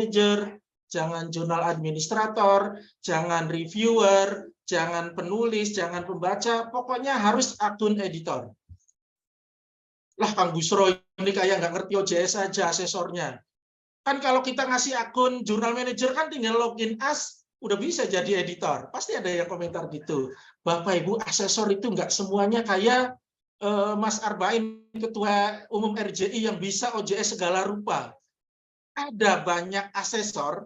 manager, jangan jurnal administrator, jangan reviewer, jangan penulis, jangan pembaca, pokoknya harus akun editor. Lah Kang Busro ini kayak nggak ngerti OJS aja asesornya. Kan kalau kita ngasih akun jurnal manager kan tinggal login as, udah bisa jadi editor. Pasti ada yang komentar gitu. Bapak Ibu, asesor itu nggak semuanya kayak Mas Arbain, Ketua Umum RJI yang bisa OJS segala rupa. Ada banyak asesor.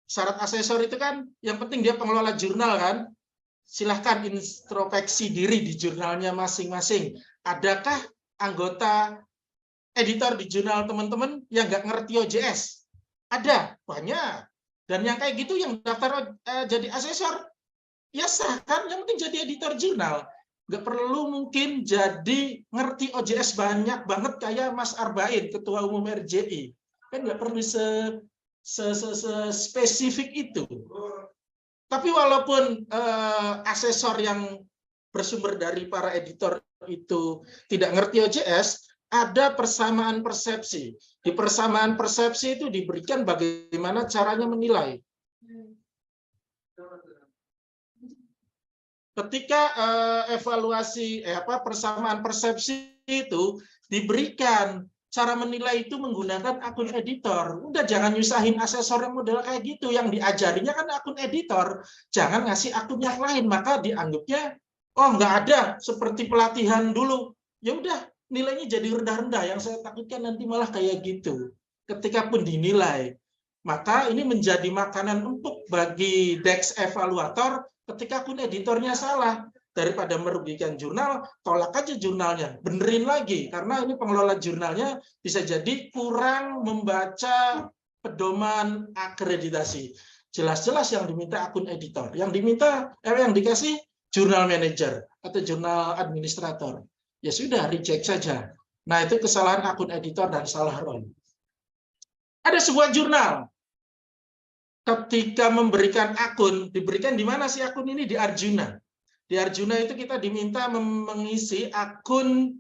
Syarat asesor itu kan yang penting dia pengelola jurnal kan. Silahkan introspeksi diri di jurnalnya masing-masing. Adakah anggota editor di jurnal teman-teman yang nggak ngerti OJS? Ada, banyak. Dan yang kayak gitu yang daftar jadi asesor, ya sah kan, yang penting jadi editor jurnal. Nggak perlu mungkin jadi ngerti OJS banyak banget kayak Mas Arbain, Ketua Umum RJI. Kan nggak perlu spesifik itu. Tapi walaupun asesor yang bersumber dari para editor itu tidak ngerti OJS, ada persamaan persepsi. Di persamaan persepsi itu diberikan bagaimana caranya menilai. Ketika evaluasi persamaan persepsi itu diberikan, cara menilai itu menggunakan akun editor. Udah jangan nyusahin asesor yang model kayak gitu. Yang diajarinya kan akun editor. Jangan ngasih akun yang lain, maka dianggapnya oh nggak ada seperti pelatihan dulu. Ya udah nilainya jadi rendah-rendah. Yang saya takutkan nanti malah kayak gitu. Ketika pun dinilai, maka ini menjadi makanan empuk bagi Dex evaluator ketika akun editornya salah. Daripada merugikan jurnal, tolak aja jurnalnya, benerin lagi. Karena ini pengelola jurnalnya bisa jadi kurang membaca pedoman akreditasi. Jelas-jelas yang diminta akun editor. Yang dikasih jurnal manager atau jurnal administrator. Ya sudah, reject saja. Nah, itu kesalahan akun editor dan salah role. Ada sebuah jurnal. Ketika memberikan akun, diberikan di mana sih akun ini? Di Arjuna. Di Arjuna itu kita diminta mengisi akun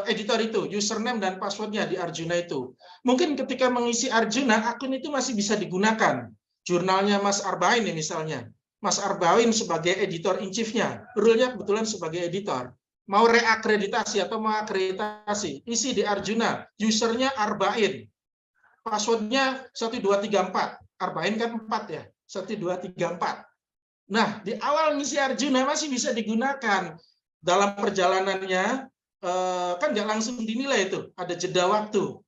editor itu, username dan passwordnya di Arjuna itu. Mungkin ketika mengisi Arjuna, akun itu masih bisa digunakan. Jurnalnya Mas Arbain misalnya. Mas Arbain sebagai editor in chief-nya. Rule-nya kebetulan sebagai editor. Mau reakreditasi atau mau akreditasi, isi di Arjuna. Usernya Arbain. Passwordnya 1234. Arbain kan 4 ya. 1234. Nah, di awal misi Arjuna masih bisa digunakan. Dalam perjalanannya, kan nggak langsung dinilai itu. Ada jeda waktu.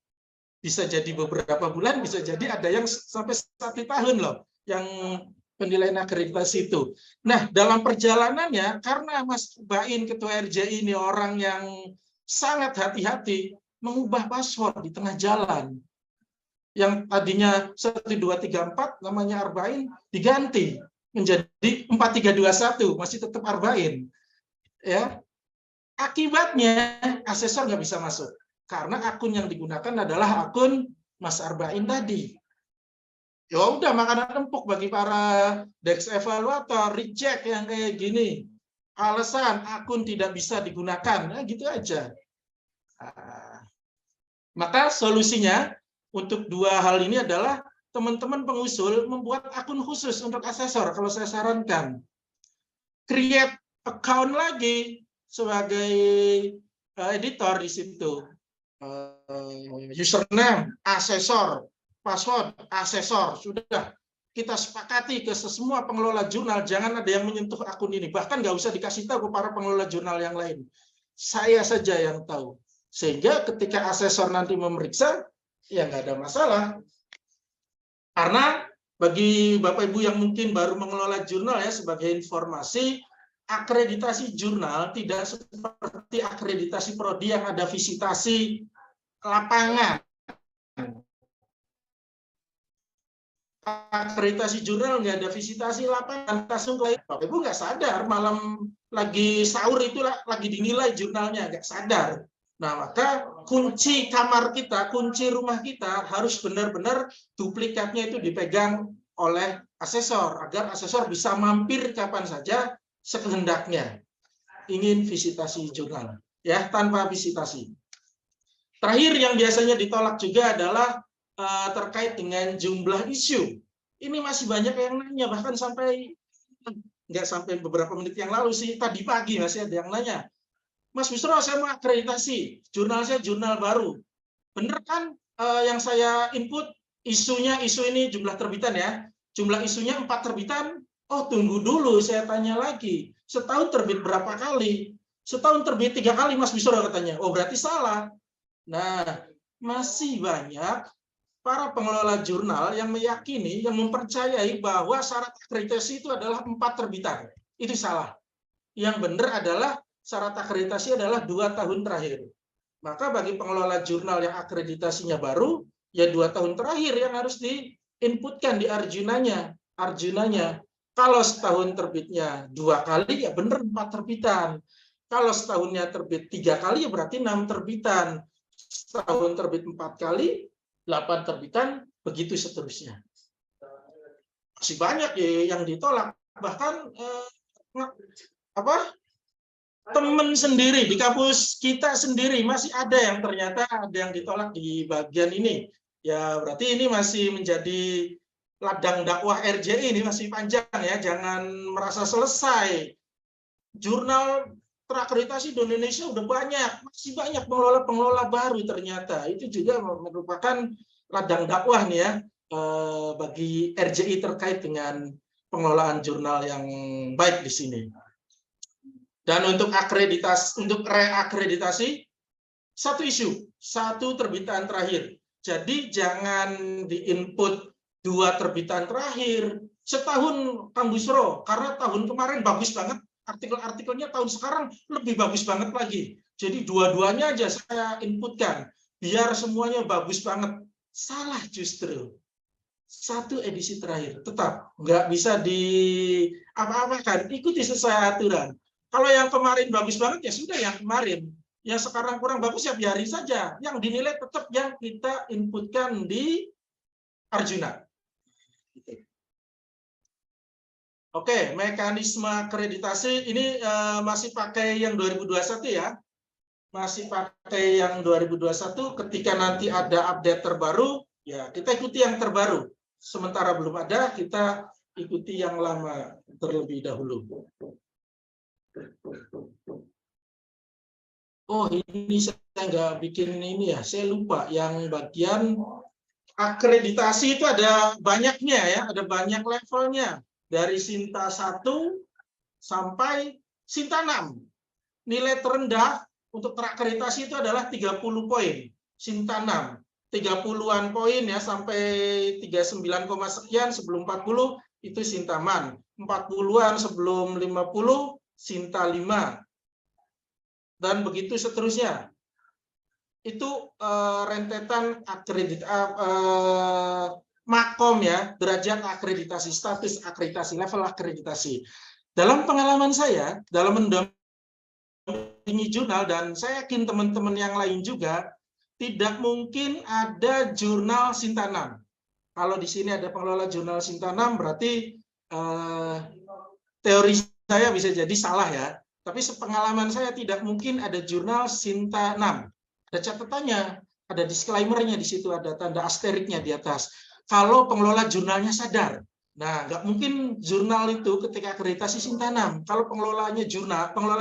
Bisa jadi beberapa bulan, bisa jadi ada yang sampai 1 tahun loh, yang penilaian akreditasi itu. Nah, dalam perjalanannya, karena Mas Bain, Ketua RJI ini orang yang sangat hati-hati, mengubah password di tengah jalan. Yang tadinya 1234, namanya Arbain, diganti menjadi 4321, masih tetap Arbain. Ya. Akibatnya asesor nggak bisa masuk karena akun yang digunakan adalah akun Mas Arbain tadi. Ya udah, makanan empuk bagi para Dex evaluator, reject yang kayak gini. Alasan akun tidak bisa digunakan, nah, gitu aja. Maka solusinya untuk 2 hal ini adalah teman-teman pengusul membuat akun khusus untuk asesor. Kalau saya sarankan, create account lagi sebagai editor di situ. Username, asesor, password, asesor. Sudah kita sepakati ke semua pengelola jurnal, jangan ada yang menyentuh akun ini. Bahkan nggak usah dikasih tahu ke para pengelola jurnal yang lain. Saya saja yang tahu. Sehingga ketika asesor nanti memeriksa, ya nggak ada masalah. Karena bagi Bapak Ibu yang mungkin baru mengelola jurnal ya, sebagai informasi, akreditasi jurnal tidak seperti akreditasi prodi yang ada visitasi lapangan. Akreditasi jurnal nggak ada visitasi lapangan, langsung ke Bapak Ibu nggak sadar, malam lagi sahur itu lagi dinilai jurnalnya, nggak sadar. Nah, maka kunci kamar kita, kunci rumah kita harus benar-benar duplikatnya itu dipegang oleh asesor, agar asesor bisa mampir kapan saja sekehendaknya ingin visitasi jurnal, ya, tanpa visitasi. Terakhir yang biasanya ditolak juga adalah terkait dengan jumlah isu. Ini masih banyak yang nanya, bahkan sampai nggak sampai beberapa menit yang lalu sih, tadi pagi masih ada yang nanya, Mas Busro, saya mau akreditasi, jurnal saya jurnal baru. Bener kan yang saya input isunya, isu ini jumlah terbitan ya, jumlah isunya 4 terbitan. Oh tunggu dulu, saya tanya lagi, setahun terbit berapa kali? Setahun terbit 3 kali Mas Busro katanya. Oh berarti salah. Nah masih banyak para pengelola jurnal yang meyakini, yang mempercayai bahwa syarat akreditasi itu adalah 4 terbitan. Itu salah. Yang benar adalah syarat akreditasi adalah 2 tahun terakhir. Maka bagi pengelola jurnal yang akreditasinya baru, ya 2 tahun terakhir yang harus diinputkan di Arjunanya. Kalau setahun terbitnya 2 kali, ya benar 4 terbitan. Kalau setahunnya terbit 3 kali, ya berarti 6 terbitan. Setahun terbit 4 kali, 8 terbitan, begitu seterusnya. Masih banyak ya yang ditolak. Bahkan teman sendiri di kampus kita sendiri masih ada yang ternyata ada yang ditolak di bagian ini. Ya berarti ini masih menjadi ladang dakwah RJI, ini masih panjang ya, jangan merasa selesai. Jurnal terakreditasi di Indonesia udah banyak, masih banyak pengelola-pengelola baru ternyata. Itu juga merupakan ladang dakwah nih ya bagi RJI terkait dengan pengelolaan jurnal yang baik di sini. Dan untuk reakreditasi, satu isu, 1 terbitan terakhir. Jadi jangan diinput 2 terbitan terakhir. Setahun Kang Busro, karena tahun kemarin bagus banget, artikel-artikelnya tahun sekarang lebih bagus banget lagi. Jadi dua-duanya aja saya inputkan, biar semuanya bagus banget. Salah justru. 1 edisi terakhir, tetap nggak bisa di apa-apakan, ikuti sesuai aturan. Kalau yang kemarin bagus banget ya sudah yang kemarin. Yang sekarang kurang bagus ya biarin saja. Yang dinilai tetap yang kita inputkan di Arjuna. Oke, mekanisme akreditasi ini masih pakai yang 2021 ya. Masih pakai yang 2021. Ketika nanti ada update terbaru, ya kita ikuti yang terbaru. Sementara belum ada, kita ikuti yang lama terlebih dahulu. Oh, ini saya nggak bikin ini ya, saya lupa yang bagian akreditasi itu ada banyaknya ya, ada banyak levelnya. Dari Sinta 1 sampai Sinta 6. Nilai terendah untuk terakreditasi itu adalah 30 poin. Sinta 6. 30-an poin ya, sampai 39, sekian sebelum 40 itu Sintaman. 40-an sebelum 50 Sinta 5. Dan begitu seterusnya. Itu rentetan makom ya, derajat akreditasi, status akreditasi, level akreditasi. Dalam pengalaman saya, dalam mendampingi jurnal, dan saya yakin teman-teman yang lain juga, tidak mungkin ada jurnal Sinta 6. Kalau di sini ada pengelola jurnal Sinta 6, berarti teori saya bisa jadi salah ya. Tapi sepengalaman saya tidak mungkin ada jurnal Sinta 6. Ada catatannya, ada disclaimer-nya di situ, ada tanda asteriknya di atas. Kalau pengelola jurnalnya sadar. Nah, nggak mungkin jurnal itu ketika akreditasi Sinta 6. Kalau pengelola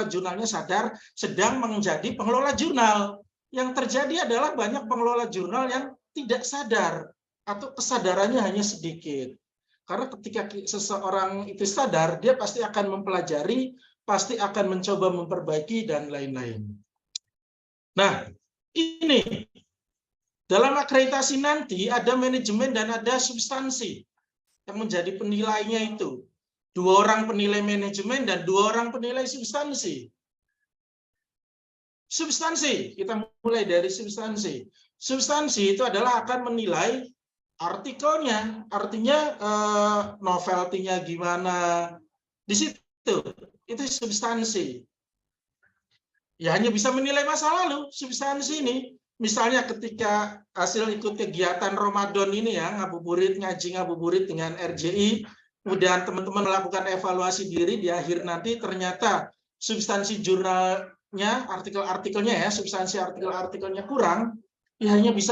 jurnalnya sadar, sedang menjadi pengelola jurnal. Yang terjadi adalah banyak pengelola jurnal yang tidak sadar atau kesadarannya hanya sedikit. Karena ketika seseorang itu sadar, dia pasti akan mempelajari, pasti akan mencoba memperbaiki, dan lain-lain. Nah, ini dalam akreditasi nanti ada manajemen dan ada substansi yang menjadi penilainya itu. 2 orang penilai manajemen dan 2 orang penilai substansi. Substansi, kita mulai dari substansi. Substansi itu adalah akan menilai artikelnya, artinya novelty-nya gimana. Di situ, itu substansi. Ya hanya bisa menilai masa lalu, substansi ini. Misalnya ketika hasil ikut kegiatan Ramadan ini ya, ngabuburit, ngaji ngabuburit dengan RJI, kemudian teman-teman melakukan evaluasi diri di akhir nanti, ternyata substansi jurnalnya, artikel-artikelnya ya, substansi artikel-artikelnya kurang, ya hanya bisa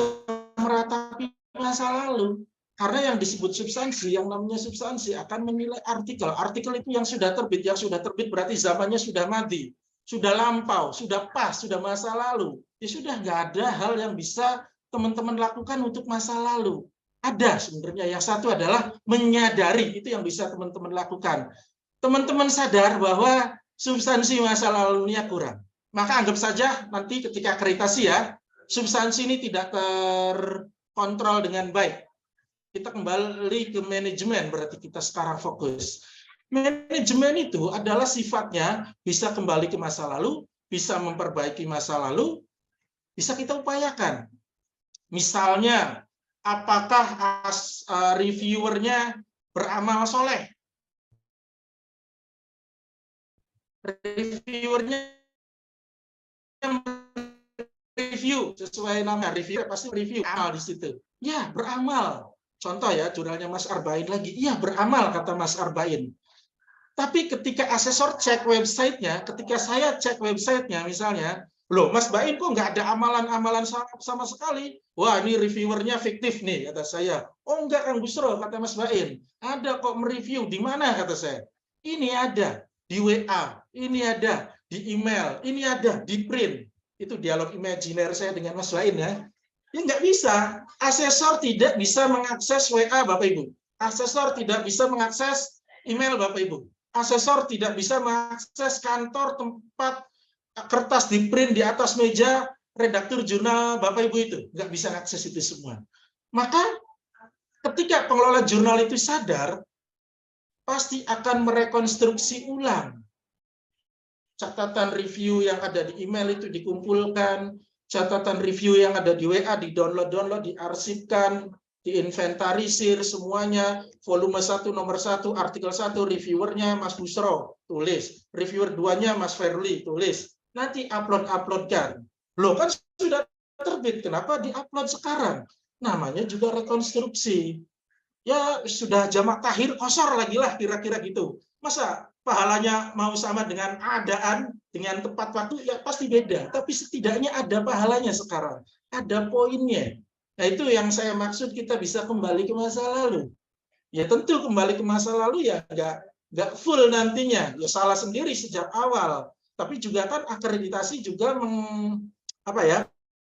meratapi masa lalu. Karena yang disebut substansi, yang namanya substansi akan menilai artikel. Artikel itu yang sudah terbit berarti zamannya sudah mati, sudah lampau, sudah pas, sudah masa lalu. Ya sudah, nggak ada hal yang bisa teman-teman lakukan untuk masa lalu. Ada sebenarnya. Yang satu adalah menyadari, itu yang bisa teman-teman lakukan. Teman-teman sadar bahwa substansi masa lalunya kurang. Maka anggap saja nanti ketika akreditasi ya, substansi ini tidak terkontrol dengan baik. Kita kembali ke manajemen, berarti kita sekarang fokus. Manajemen itu adalah sifatnya bisa kembali ke masa lalu, bisa memperbaiki masa lalu, bisa kita upayakan. Misalnya, apakah reviewernya beramal soleh? Reviewernya review sesuai nama review, pasti review amal di situ. Ya, beramal. Contoh ya, jurnalnya Mas Arbain lagi. Iya, beramal, kata Mas Arbain. Tapi ketika asesor cek websitenya, ketika saya cek websitenya misalnya, loh Mas Bain kok nggak ada amalan-amalan sama sekali? Wah, ini reviewernya fiktif nih, kata saya. Oh enggak, Kang Busro, kata Mas Bain. Ada kok mereview. Di mana, kata saya? Ini ada di WA, ini ada di email, ini ada di print. Itu dialog imajiner saya dengan Mas Bain ya. Ya nggak bisa. Asesor tidak bisa mengakses WA Bapak Ibu. Asesor tidak bisa mengakses email Bapak Ibu. Asesor tidak bisa mengakses kantor tempat kertas di print di atas meja redaktur jurnal Bapak Ibu itu. Nggak bisa akses itu semua. Maka ketika pengelola jurnal itu sadar, pasti akan merekonstruksi ulang. Catatan review yang ada di email itu dikumpulkan, catatan review yang ada di WA di-download, diarsipkan, diinventarisir semuanya, volume 1 nomor 1, artikel 1, reviewernya Mas Busro, tulis. Reviewer 2-nya Mas Ferli, tulis. Nanti upload-uploadkan. Loh kan sudah terbit, kenapa di-upload sekarang? Namanya juga rekonstruksi. Ya sudah jamak takhir, kosor lagi lah kira-kira gitu. Masa pahalanya mau sama dengan adaan, dengan tepat waktu, ya pasti beda. Tapi setidaknya ada pahalanya sekarang. Ada poinnya. Nah itu yang saya maksud kita bisa kembali ke masa lalu. Ya tentu kembali ke masa lalu ya nggak full nantinya. Ya salah sendiri sejak awal. Tapi juga kan akreditasi juga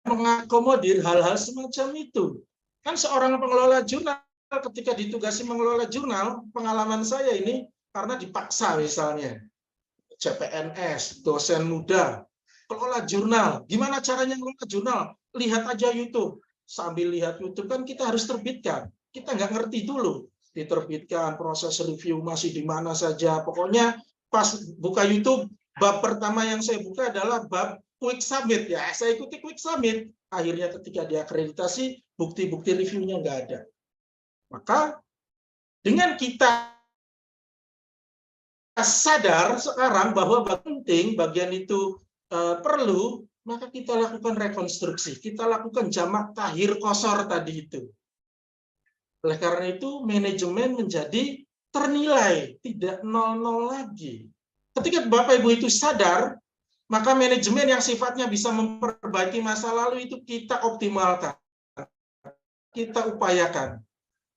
mengakomodir hal-hal semacam itu. Kan seorang pengelola jurnal ketika ditugasi mengelola jurnal, pengalaman saya ini karena dipaksa misalnya, CPNS, dosen muda, kelola jurnal. Gimana caranya mengelola jurnal? Lihat aja YouTube. Sambil lihat YouTube kan kita harus terbitkan. Kita nggak ngerti dulu. Diterbitkan, proses review masih di mana saja. Pokoknya pas buka YouTube, bab pertama yang saya buka adalah bab Quick Submit. Ya, saya ikuti Quick Submit. Akhirnya ketika diakreditasi, bukti-bukti reviewnya nggak ada. Maka dengan kita sadar sekarang bahwa penting bagian itu perlu, maka kita lakukan rekonstruksi, kita lakukan jamak takhir kosor tadi itu. Oleh karena itu manajemen menjadi ternilai, tidak 0-0 lagi. Ketika Bapak Ibu itu sadar, maka manajemen yang sifatnya bisa memperbaiki masa lalu itu kita optimalkan, kita upayakan.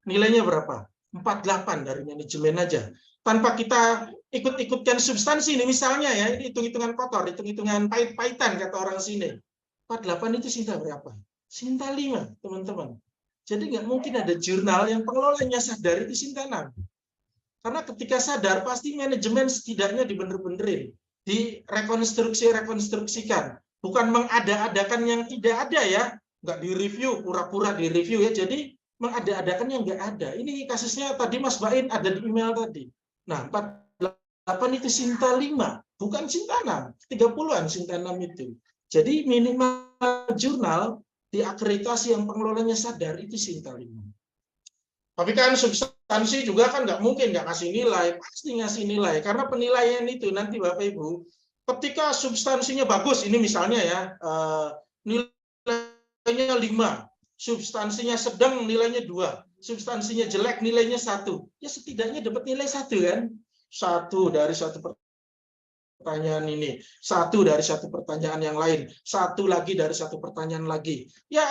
Nilainya berapa? 48 dari manajemen aja. Tanpa kita ikut-ikutkan substansi ini misalnya ya, ini hitung-hitungan kotor, hitung-hitungan pahit-pahitan kata orang sini. 48 itu Sinta berapa? Sinta 5, teman-teman. Jadi nggak mungkin ada jurnal yang pengelolanya sadar itu Sinta 6. Karena ketika sadar pasti manajemen setidaknya dibener-benerin, direkonstruksikan, bukan mengada-adakan yang tidak ada ya, nggak direview, pura-pura direview ya. Jadi mengada-adakan yang nggak ada. Ini kasusnya tadi Mas Bain ada di email tadi. Nah, 48 itu Sinta 5, bukan Sinta 6. 30-an Sinta 6 itu. Jadi minimal jurnal diakreditasi yang pengelolanya sadar itu Sinta 5. Tapi kan substansi juga kan nggak mungkin nggak ngasih nilai, pasti ngasih nilai. Karena penilaian itu nanti Bapak Ibu, ketika substansinya bagus, ini misalnya ya, nilainya 5, substansinya sedang nilainya 2, substansinya jelek nilainya 1. Ya setidaknya dapat nilai 1 kan? 1 dari 1 pertanyaan ini, satu dari satu pertanyaan yang lain, satu lagi dari satu pertanyaan lagi. Ya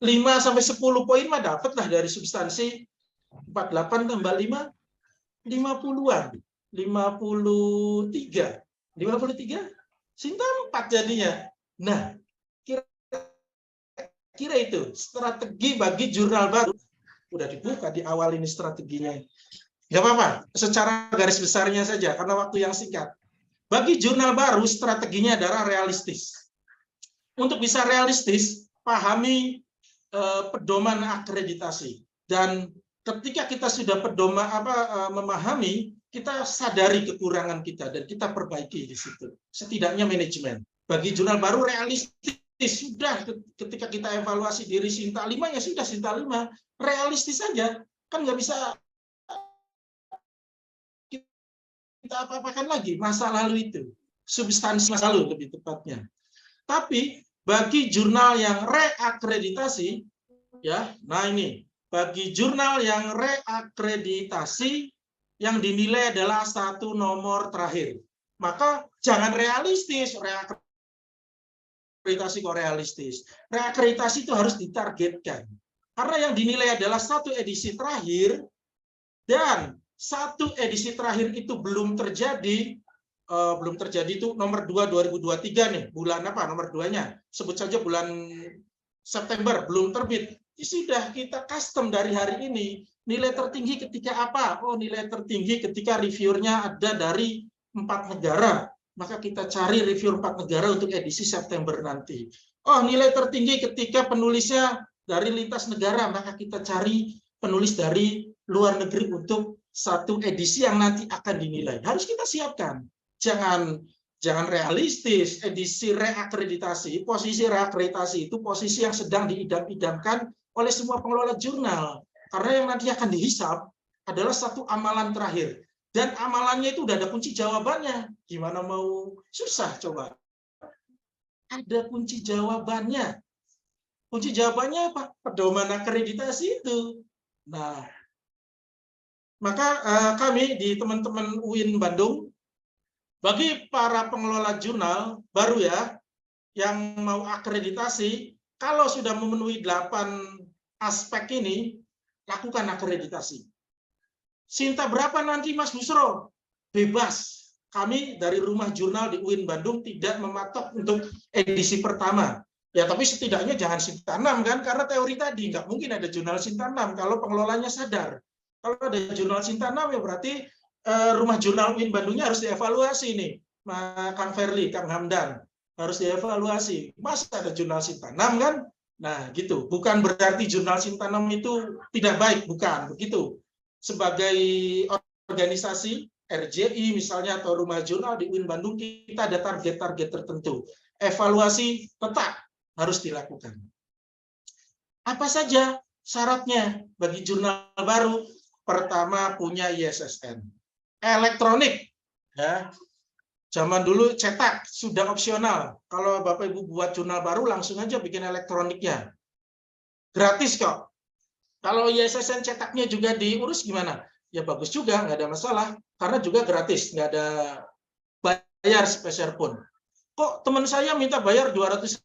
5 sampai 10 poin mah dapat lah dari substansi. 48 tambah 5, 50-an. 53. 53? Sinta 4 jadinya. Nah, kira itu strategi bagi jurnal baru. Udah dibuka di awal ini strateginya. Nggak apa-apa, secara garis besarnya saja, karena waktu yang singkat. Bagi jurnal baru, strateginya adalah realistis. Untuk bisa realistis, pahami pedoman akreditasi. Dan ketika kita sudah memahami, kita sadari kekurangan kita dan kita perbaiki di situ. Setidaknya manajemen. Bagi jurnal baru realistis, sudah ketika kita evaluasi diri Sinta 5, ya sudah Sinta 5. Realistis saja. Kan nggak bisa kita apa-apakan lagi masa lalu itu, substansi masa lalu lebih tepatnya. Tapi bagi jurnal yang reakreditasi, ya, nah ini bagi jurnal yang reakreditasi yang dinilai adalah 1 nomor terakhir, maka jangan realistis. Reakreditasi kok realistis? Reakreditasi itu harus ditargetkan, karena yang dinilai adalah 1 edisi terakhir, dan 1 edisi terakhir itu belum terjadi itu nomor 2 2023 nih, bulan apa nomor 2-nya? Sebut saja bulan September, belum terbit. Sudah kita custom dari hari ini. Nilai tertinggi ketika apa? Oh, nilai tertinggi ketika reviewernya ada dari 4 negara. Maka kita cari reviewer 4 negara untuk edisi September nanti. Oh, nilai tertinggi ketika penulisnya dari lintas negara, maka kita cari penulis dari luar negeri untuk 1 edisi yang nanti akan dinilai. Harus kita siapkan. Jangan realistis. Edisi reakreditasi, posisi reakreditasi itu posisi yang sedang diidam-idamkan oleh semua pengelola jurnal. Karena yang nanti akan dihisap adalah 1 amalan terakhir. Dan amalannya itu udah ada kunci jawabannya. Gimana mau susah coba? Ada kunci jawabannya. Kunci jawabannya apa? Pedoman akreditasi itu. Nah, maka kami di teman-teman UIN Bandung, bagi para pengelola jurnal baru ya, yang mau akreditasi, kalau sudah memenuhi 8 aspek ini, lakukan akreditasi. Sinta berapa nanti Mas Busro? Bebas. Kami dari Rumah Jurnal di UIN Bandung tidak mematok untuk edisi pertama. Ya, tapi setidaknya jangan Sinta 6 kan, karena teori tadi nggak mungkin ada jurnal Sinta 6 kalau pengelolanya sadar. Kalau ada jurnal Sinta 6 ya berarti Rumah Jurnal UIN Bandungnya harus dievaluasi nih, Kang Ferli, Kang Hamdan, harus dievaluasi. Masa ada jurnal Sinta 6 kan? Nah, gitu. Bukan berarti jurnal Sinta 6 itu tidak baik, bukan begitu. Sebagai organisasi RJI misalnya atau Rumah Jurnal di UIN Bandung, kita ada target-target tertentu. Evaluasi tetap harus dilakukan. Apa saja syaratnya bagi jurnal baru? Pertama, punya ISSN. Elektronik, ya. Zaman dulu cetak sudah opsional. Kalau Bapak Ibu buat jurnal baru, langsung aja bikin elektroniknya. Gratis kok. Kalau ISSN cetaknya juga diurus gimana? Ya bagus juga, nggak ada masalah. Karena juga gratis, nggak ada bayar sepeser pun. Kok teman saya minta bayar 200.000?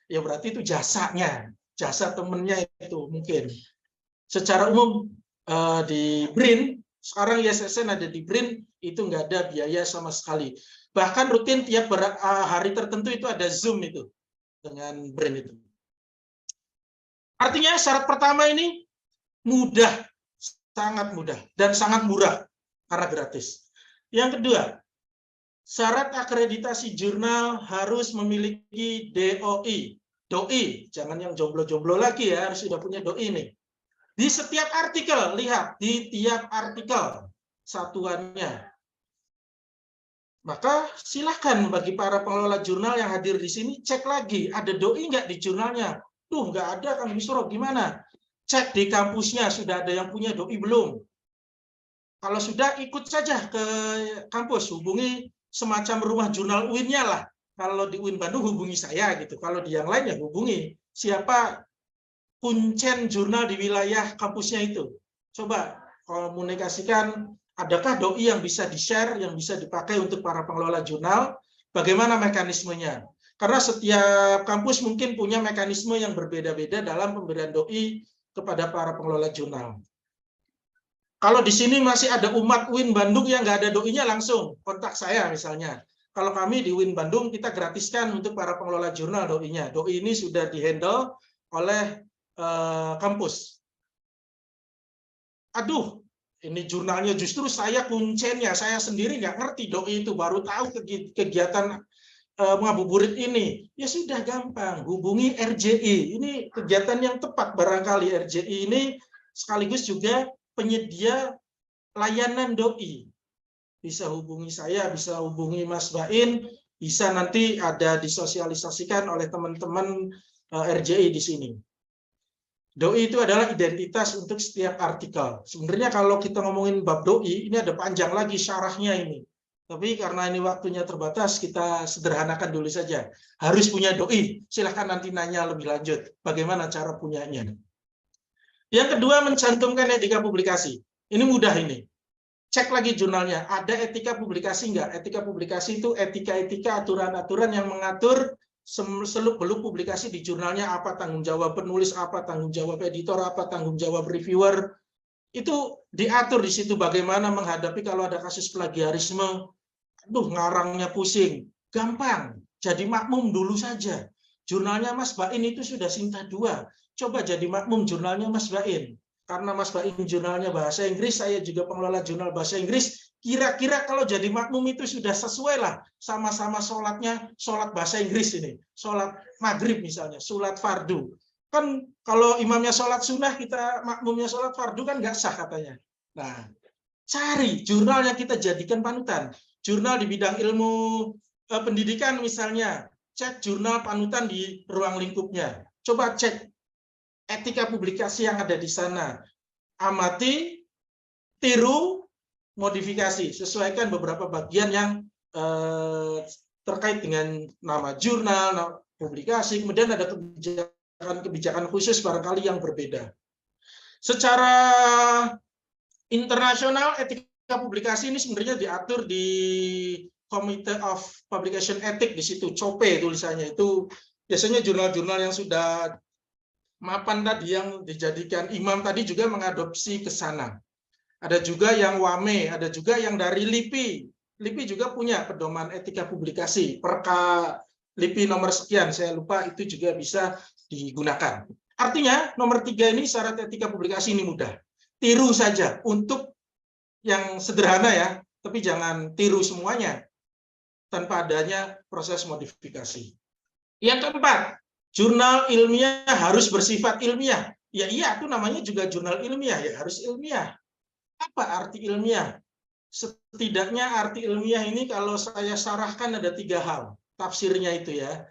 Ya berarti itu jasanya. Jasa temennya itu mungkin. Secara umum di BRIN, sekarang ISSN ada di BRIN, itu nggak ada biaya sama sekali. Bahkan rutin tiap hari tertentu itu ada Zoom itu dengan BRIN itu. Artinya syarat pertama ini mudah, sangat mudah, dan sangat murah karena gratis. Yang kedua, syarat akreditasi jurnal harus memiliki DOI. DOI, jangan yang jomblo-jomblo lagi ya, harus sudah punya DOI nih. Di setiap artikel, lihat, di tiap artikel satuannya. Maka silakan bagi para pengelola jurnal yang hadir di sini, cek lagi, ada DOI nggak di jurnalnya? Tuh, nggak ada, Kang Busro, gimana? Cek di kampusnya, sudah ada yang punya DOI belum? Kalau sudah, ikut saja ke kampus, hubungi semacam rumah jurnal UIN-nya lah. Kalau di UIN Bandung, hubungi saya gitu. Kalau di yang lain, ya hubungi. Siapa kuncen jurnal di wilayah kampusnya itu. Coba komunikasikan Adakah doi yang bisa di-share, yang bisa dipakai untuk para pengelola jurnal? Bagaimana mekanismenya? Karena setiap kampus mungkin punya mekanisme yang berbeda-beda dalam pemberian doi kepada para pengelola jurnal. Kalau di sini masih ada umat UIN Bandung yang nggak ada doi-nya, langsung kontak saya misalnya. Kalau kami di UIN Bandung, kita gratiskan untuk para pengelola jurnal doi-nya. Doi ini sudah dihandle oleh kampus. Aduh, ini jurnalnya justru saya kuncennya, saya sendiri nggak ngerti doi itu, baru tahu kegiatan ngabuburit ini. Ya sudah, gampang, hubungi RJI. Ini kegiatan yang tepat barangkali. RJI ini sekaligus juga penyedia layanan doi. Bisa hubungi saya, bisa hubungi Mas Bain, bisa nanti ada disosialisasikan oleh teman-teman RJI di sini. Doi itu adalah identitas untuk setiap artikel. Sebenarnya kalau kita ngomongin bab doi, ini ada panjang lagi syarahnya ini. Tapi karena ini waktunya terbatas, kita sederhanakan dulu saja. Harus punya doi. Silahkan nanti nanya lebih lanjut. Bagaimana cara punyanya. Yang kedua, mencantumkan etika publikasi. Ini mudah ini. Cek lagi jurnalnya. Ada etika publikasi nggak? Etika publikasi itu etika-etika, aturan-aturan yang mengatur seluk-beluk publikasi di jurnalnya, apa tanggung jawab penulis, apa tanggung jawab editor, apa tanggung jawab reviewer. Itu diatur di situ bagaimana menghadapi kalau ada kasus plagiarisme. Aduh, ngarangnya pusing. Gampang. Jadi makmum dulu saja. Jurnalnya Mas Bain itu sudah Sinta 2. Coba jadi makmum jurnalnya Mas Bain. Karena Mas Bain jurnalnya bahasa Inggris, saya juga pengelola jurnal bahasa Inggris. Kira-kira kalau jadi makmum itu sudah sesuai lah. Sama-sama sholatnya, sholat bahasa Inggris ini. Sholat maghrib misalnya, sholat fardu. Kan kalau imamnya sholat sunnah, kita makmumnya sholat fardu kan nggak sah katanya. Nah, cari jurnal yang kita jadikan panutan. Jurnal di bidang ilmu pendidikan misalnya, cek jurnal panutan di ruang lingkupnya. Coba cek etika publikasi yang ada di sana. Amati, tiru, modifikasi. Sesuaikan beberapa bagian yang terkait dengan nama jurnal, publikasi, kemudian ada kebijakan khusus barangkali yang berbeda. Secara internasional, etika publikasi ini sebenarnya diatur di Committee of Publication Ethics di situ, COPE tulisannya. Itu biasanya jurnal-jurnal yang sudah mapan tadi yang dijadikan imam tadi juga mengadopsi ke sana. Ada juga yang WAME, ada juga yang dari LIPI. LIPI juga punya pedoman etika publikasi. Perka LIPI nomor sekian, saya lupa, itu juga bisa digunakan. Artinya nomor 3 ini syarat etika publikasi ini mudah. Tiru saja untuk yang sederhana ya, tapi jangan tiru semuanya tanpa adanya proses modifikasi. Yang keempat, jurnal ilmiah harus bersifat ilmiah. Ya iya, itu namanya juga jurnal ilmiah, ya harus ilmiah. Apa arti ilmiah? Setidaknya arti ilmiah ini kalau saya sarahkan ada 3 hal. Tafsirnya itu ya,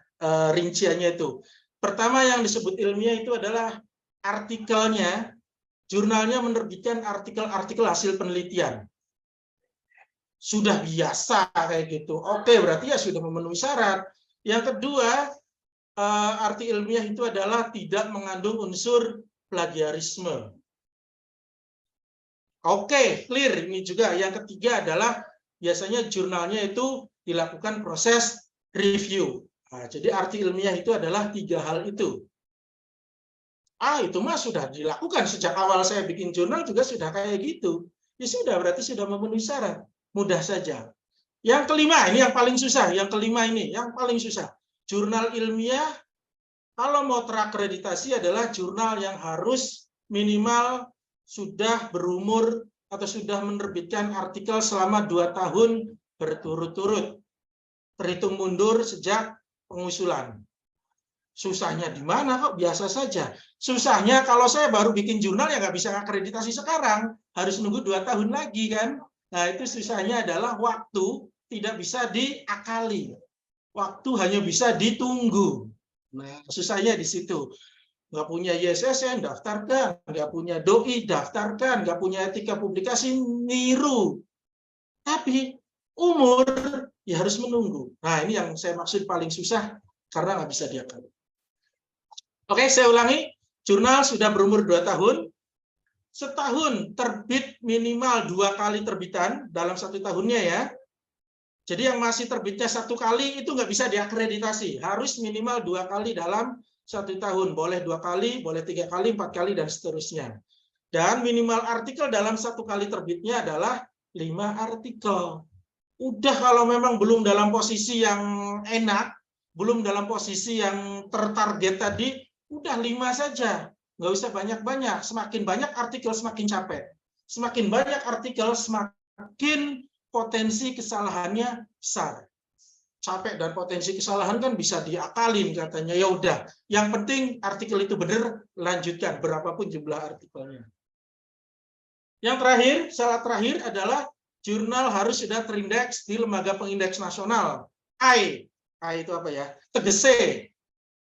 rinciannya itu. Pertama yang disebut ilmiah itu adalah artikelnya, jurnalnya menerbitkan artikel-artikel hasil penelitian. Sudah biasa kayak gitu. Oke, berarti ya sudah memenuhi syarat. Yang kedua, arti ilmiah itu adalah tidak mengandung unsur plagiarisme. Oke, clear. Ini juga yang ketiga adalah biasanya jurnalnya itu dilakukan proses review. Nah, jadi arti ilmiah itu adalah 3 hal itu. Itu mah sudah dilakukan sejak awal saya bikin jurnal juga sudah kayak gitu. Ya sudah, berarti sudah memenuhi syarat. Mudah saja. Yang kelima, ini yang paling susah. Yang kelima ini, yang paling susah. Jurnal ilmiah, kalau mau terakreditasi adalah jurnal yang harus minimal sudah berumur atau sudah menerbitkan artikel selama 2 tahun berturut-turut. Terhitung mundur sejak pengusulan. Susahnya di mana kok? Biasa saja. Susahnya kalau saya baru bikin jurnal ya nggak bisa akreditasi sekarang. Harus nunggu 2 tahun lagi kan. Nah itu susahnya adalah waktu tidak bisa diakali. Waktu hanya bisa ditunggu. Nah susahnya di situ. Nggak punya ISSN, daftarkan. Nggak punya doi, daftarkan. Nggak punya etika publikasi, niru. Tapi umur ya harus menunggu. Nah ini yang saya maksud paling susah karena nggak bisa diakali. Oke, saya ulangi. Jurnal sudah berumur 2 tahun. setahun terbit minimal 2 kali terbitan dalam 1 tahunnya ya. Jadi yang masih terbitnya 1 kali itu nggak bisa diakreditasi, harus minimal 2 kali dalam 1 tahun, boleh 2 kali, boleh 3 kali, 4 kali, dan seterusnya. Dan minimal artikel dalam 1 kali terbitnya adalah 5 artikel. Udah kalau memang belum dalam posisi yang enak, belum dalam posisi yang tertarget tadi, udah 5 saja. Nggak usah banyak-banyak. Semakin banyak artikel, semakin capek. Semakin banyak artikel, semakin potensi kesalahannya besar. Capek dan potensi kesalahan kan bisa diakalin katanya. Ya udah, yang penting artikel itu benar, lanjutkan berapapun jumlah artikelnya. Yang terakhir, syarat terakhir adalah jurnal harus sudah terindeks di lembaga pengindeks nasional. I itu apa ya? Tegese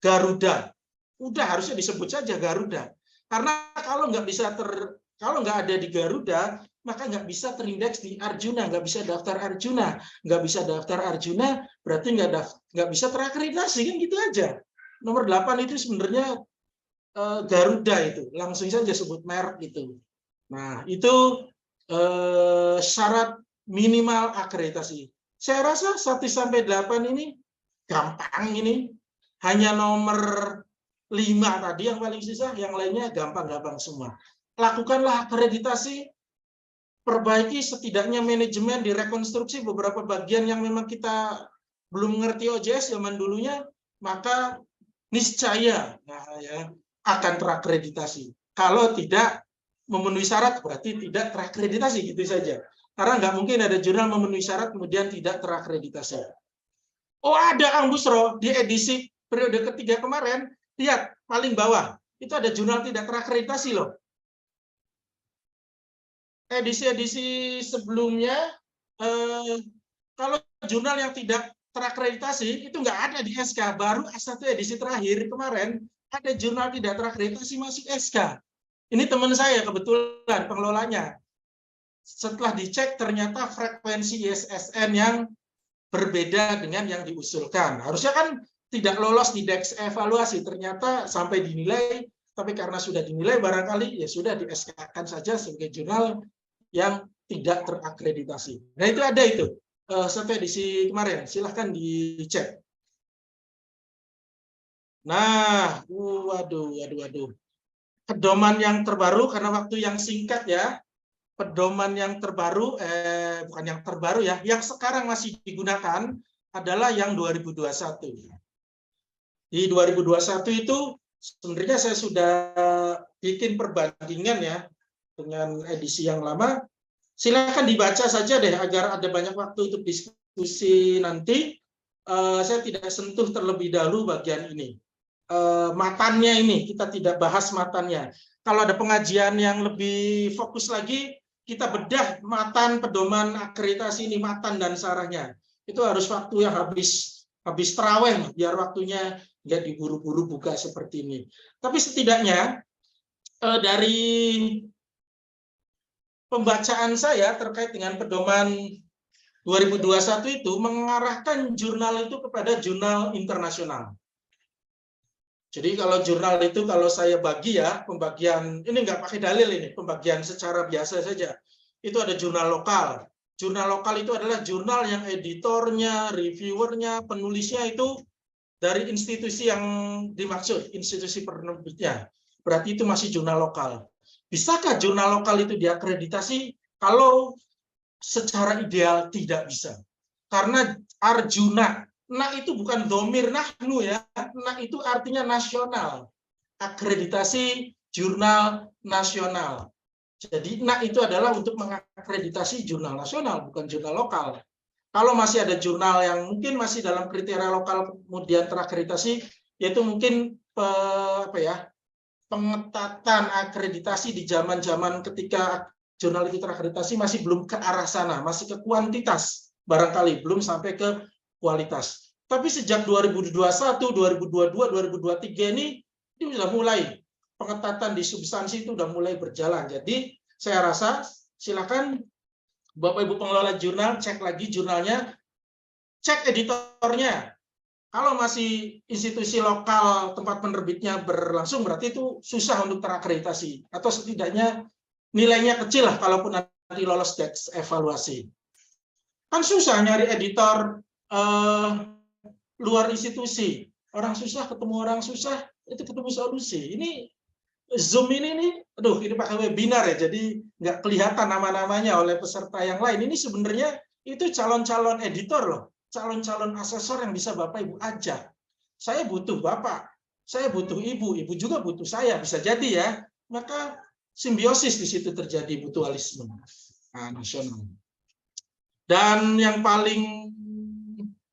Garuda. Udah harusnya disebut saja Garuda. Karena kalau nggak ada di Garuda, maka nggak bisa terindeks di Arjuna, nggak bisa daftar Arjuna, nggak bisa daftar Arjuna, berarti nggak bisa terakreditasi, kan gitu aja. Nomor 8 itu sebenarnya Garuda itu, langsung saja sebut merek itu. Nah, itu syarat minimal akreditasi. Saya rasa 1-8 ini gampang ini. Hanya nomor 5 tadi yang paling susah, yang lainnya gampang-gampang semua. Lakukanlah akreditasi, perbaiki setidaknya manajemen, direkonstruksi beberapa bagian yang memang kita belum ngerti OJS zaman dulunya, maka niscaya akan terakreditasi. Kalau tidak memenuhi syarat, berarti tidak terakreditasi, gitu saja. Karena nggak mungkin ada jurnal memenuhi syarat kemudian tidak terakreditasi. Oh, ada Kang Busro di edisi periode ketiga kemarin, lihat paling bawah, itu ada jurnal tidak terakreditasi loh. Edisi-edisi sebelumnya, kalau jurnal yang tidak terakreditasi, itu nggak ada di SK, baru S1 edisi terakhir kemarin, ada jurnal tidak terakreditasi masuk SK. Ini teman saya kebetulan pengelolanya. Setelah dicek ternyata frekuensi ISSN yang berbeda dengan yang diusulkan. Harusnya kan tidak lolos di DEX evaluasi, ternyata sampai dinilai, tapi karena sudah dinilai barangkali ya sudah di SK-kan saja sebagai jurnal yang tidak terakreditasi. Nah itu ada itu sampai edisi kemarin, silahkan dicek. Nah, waduh. Pedoman yang terbaru, karena waktu yang singkat ya, pedoman yang terbaru, bukan yang terbaru ya, yang sekarang masih digunakan adalah yang 2021. Di 2021 itu sebenarnya saya sudah bikin perbandingan ya dengan edisi yang lama. Silakan dibaca saja deh agar ada banyak waktu untuk diskusi nanti. Saya tidak sentuh terlebih dahulu bagian ini. Matannya ini kita tidak bahas matannya. Kalau ada pengajian yang lebih fokus lagi, kita bedah matan pedoman akreditasi ini, matan dan sarahnya. Itu harus waktu yang habis terawih, biar waktunya nggak diburu-buru buka seperti ini. Tapi setidaknya dari pembacaan saya terkait dengan pedoman 2021 itu mengarahkan jurnal itu kepada jurnal internasional. Jadi kalau jurnal itu kalau saya bagi ya, pembagian ini nggak pakai dalil ini, pembagian secara biasa saja. Itu ada jurnal lokal. Jurnal lokal itu adalah jurnal yang editornya, reviewernya, penulisnya itu dari institusi yang dimaksud, institusi penerbitnya. Berarti itu masih jurnal lokal. Bisakah jurnal lokal itu diakreditasi? Kalau secara ideal tidak bisa. Karena Arjuna, nah itu bukan domir nahnu ya, nah itu artinya nasional. Akreditasi jurnal nasional. Jadi nah itu adalah untuk mengakreditasi jurnal nasional, bukan jurnal lokal. Kalau masih ada jurnal yang mungkin masih dalam kriteria lokal kemudian terakreditasi, yaitu mungkin pengetatan akreditasi di zaman-zaman ketika jurnal itu terakreditasi masih belum ke arah sana, masih ke kuantitas barangkali, belum sampai ke kualitas. Tapi sejak 2021, 2022, 2023 ini sudah mulai pengetatan di substansi itu sudah mulai berjalan. Jadi saya rasa silakan Bapak Ibu pengelola jurnal cek lagi jurnalnya, cek editornya. Kalau masih institusi lokal tempat penerbitnya berlangsung berarti itu susah untuk terakreditasi atau setidaknya nilainya kecil lah kalaupun nanti lolos tes evaluasi. Kan susah nyari editor luar institusi. Orang susah ketemu orang susah, itu ketemu solusi. Ini Zoom ini nih, aduh ini pakai webinar ya, jadi nggak kelihatan nama-namanya oleh peserta yang lain. Ini sebenarnya itu calon-calon editor loh, calon-calon asesor yang bisa Bapak Ibu ajak. Saya butuh Bapak, saya butuh Ibu, Ibu juga butuh saya, bisa jadi ya. Maka simbiosis di situ terjadi, mutualisme nasional. Dan yang paling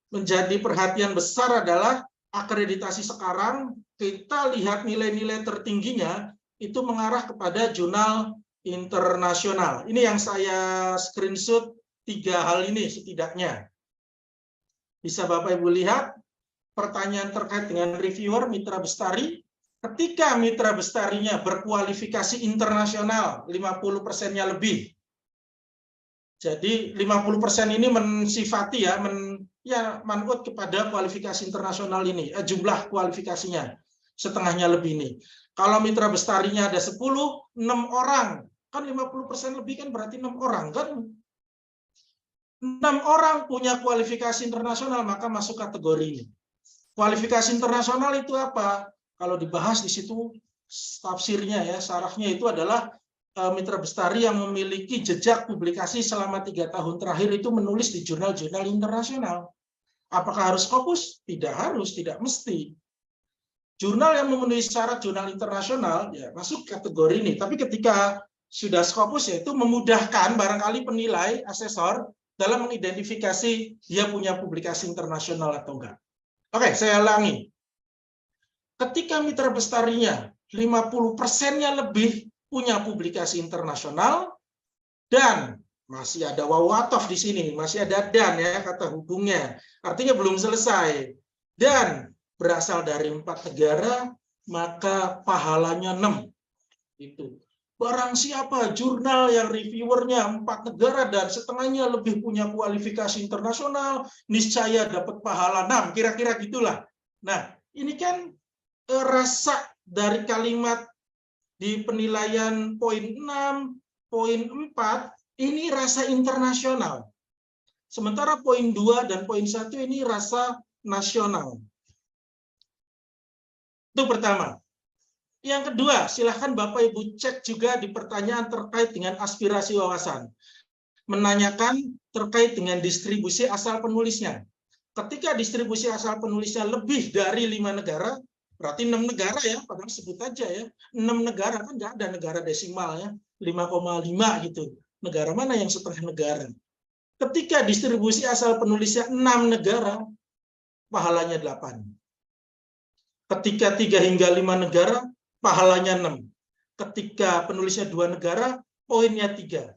menjadi perhatian besar adalah akreditasi sekarang, kita lihat nilai-nilai tertingginya itu mengarah kepada jurnal internasional. Ini yang saya screenshot 3 hal ini setidaknya. Bisa Bapak Ibu lihat pertanyaan terkait dengan reviewer Mitra Bestari. Ketika Mitra Bestarinya berkualifikasi internasional, 50%-nya lebih. Jadi 50% ini mensifati ya, manut kepada kualifikasi internasional ini, jumlah kualifikasinya setengahnya lebih nih. Kalau Mitra Bestarinya ada 10, 6 orang, kan 50% lebih kan berarti 6 orang kan. 6 orang punya kualifikasi internasional, maka masuk kategori ini. Kualifikasi internasional itu apa? Kalau dibahas di situ tafsirnya ya, syarahnya itu adalah Mitra Bestari yang memiliki jejak publikasi selama 3 tahun terakhir itu menulis di jurnal-jurnal internasional. Apakah harus Scopus? Tidak harus, tidak mesti. Jurnal yang memenuhi syarat jurnal internasional ya masuk kategori ini. Tapi ketika sudah Scopus, yaitu memudahkan barangkali penilai asesor dalam mengidentifikasi dia punya publikasi internasional atau enggak. Oke, saya ulangi. Ketika Mitra Bestarinya 50%-nya lebih punya publikasi internasional, dan masih ada wawatof di sini, masih ada dan ya kata hubungnya, artinya belum selesai, dan berasal dari 4 negara, maka pahalanya 6. Itu. Barang siapa jurnal yang reviewernya 4 negara dan setengahnya lebih punya kualifikasi internasional, niscaya dapat pahala 6, kira-kira gitulah. Nah, ini kan rasa dari kalimat di penilaian poin 6, poin 4, ini rasa internasional. Sementara poin 2 dan poin 1 ini rasa nasional. Itu pertama. Yang kedua, silahkan Bapak Ibu cek juga di pertanyaan terkait dengan aspirasi wawasan. Menanyakan terkait dengan distribusi asal penulisnya. Ketika distribusi asal penulisnya lebih dari 5 negara, berarti 6 negara ya, padahal sebut aja ya. 6 negara, kan nggak ada negara desimal ya. 5,5 gitu. Negara mana yang setengah negara? Ketika distribusi asal penulisnya 6 negara, pahalanya 8. Ketika 3 hingga 5 negara, pahalanya 6. Ketika penulisnya 2 negara, poinnya 3.